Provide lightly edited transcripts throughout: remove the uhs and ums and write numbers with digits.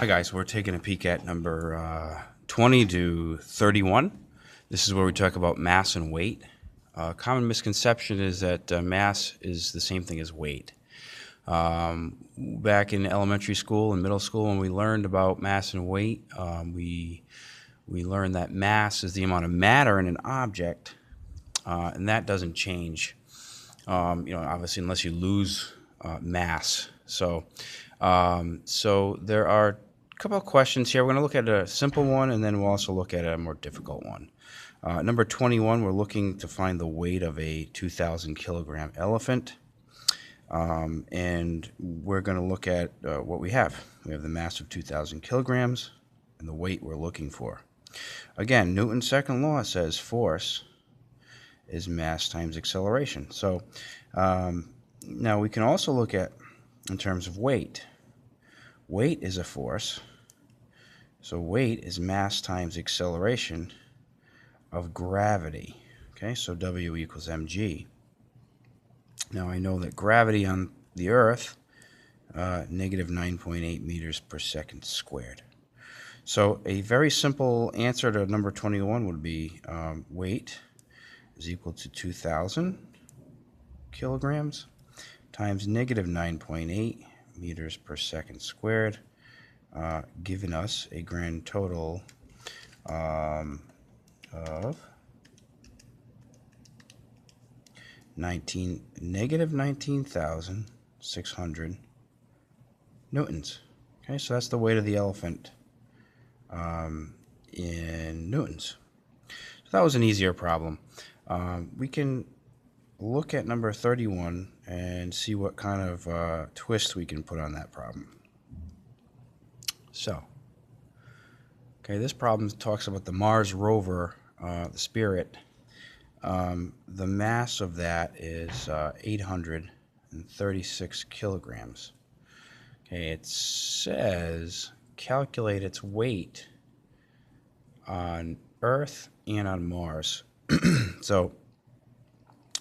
Hi guys, we're taking a peek at number 20 to 31. This is where we talk about mass and weight. Common misconception is that mass is the same thing as weight. Back in elementary school and middle school, when we learned about mass and weight, we learned that mass is the amount of matter in an object, and that doesn't change. Obviously, unless you lose mass. So there are a couple of questions here. We're going to look at a simple one, and then we'll also look at a more difficult one. Number 21, we're looking to find the weight of a 2,000 kilogram elephant. And we're going to look at what we have. We have the mass of 2,000 kilograms and the weight we're looking for. Again, Newton's second law says force is mass times acceleration. So now we can also look at in terms of weight. Weight is a force. So weight is mass times acceleration of gravity. Okay, so W equals mg. Now I know that gravity on the Earth, negative 9.8 meters per second squared. So a very simple answer to number 21 would be weight is equal to 2,000 kilograms times negative 9.8 meters per second squared, giving us a grand total of negative 19,600 newtons. Okay, so that's the weight of the elephant in newtons. So that was an easier problem. We can look at number 31 and see what kind of twist we can put on that problem. So, okay, this problem talks about the Mars rover, the Spirit. The mass of that is 836 kilograms. Okay, it says calculate its weight on Earth and on Mars. So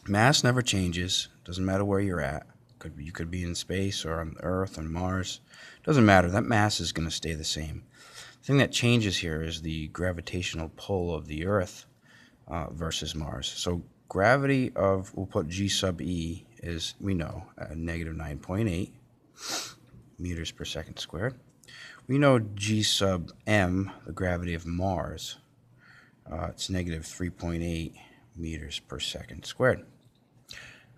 mass never changes. Doesn't matter where you're at. You could be in space or on Earth, on Mars. Doesn't matter. That mass is going to stay the same. The thing that changes here is the gravitational pull of the Earth versus Mars. So gravity of, we'll put G sub E is, we know, negative 9.8 meters per second squared. We know G sub M, the gravity of Mars, it's negative 3.8 meters per second squared.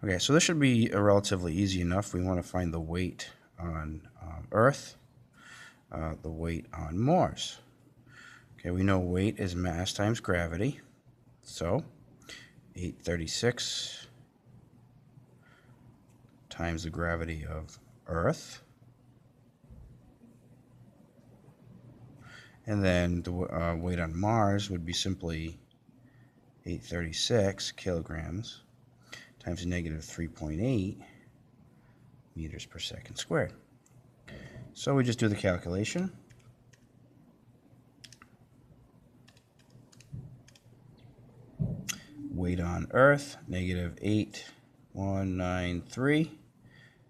Okay, so this should be relatively easy enough. We want to find the weight on Earth, the weight on Mars. Okay, we know weight is mass times gravity. So 836 times the gravity of Earth. And then the weight on Mars would be simply 836 kilograms times negative 3.8 meters per second squared. So we just do the calculation. Weight on Earth, negative 8,193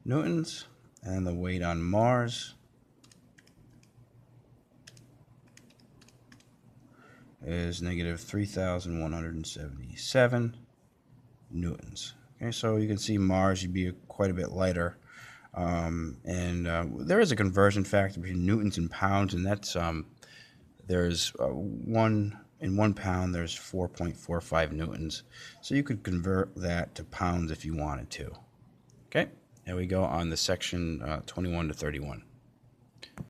newtons. And the weight on Mars is negative 3,177 newtons. Okay, so you can see Mars would be quite a bit lighter. There is a conversion factor between newtons and pounds, and that's there's in 1 pound there's 4.45 newtons. So you could convert that to pounds if you wanted to. Okay, there we go on the section 21 to 31.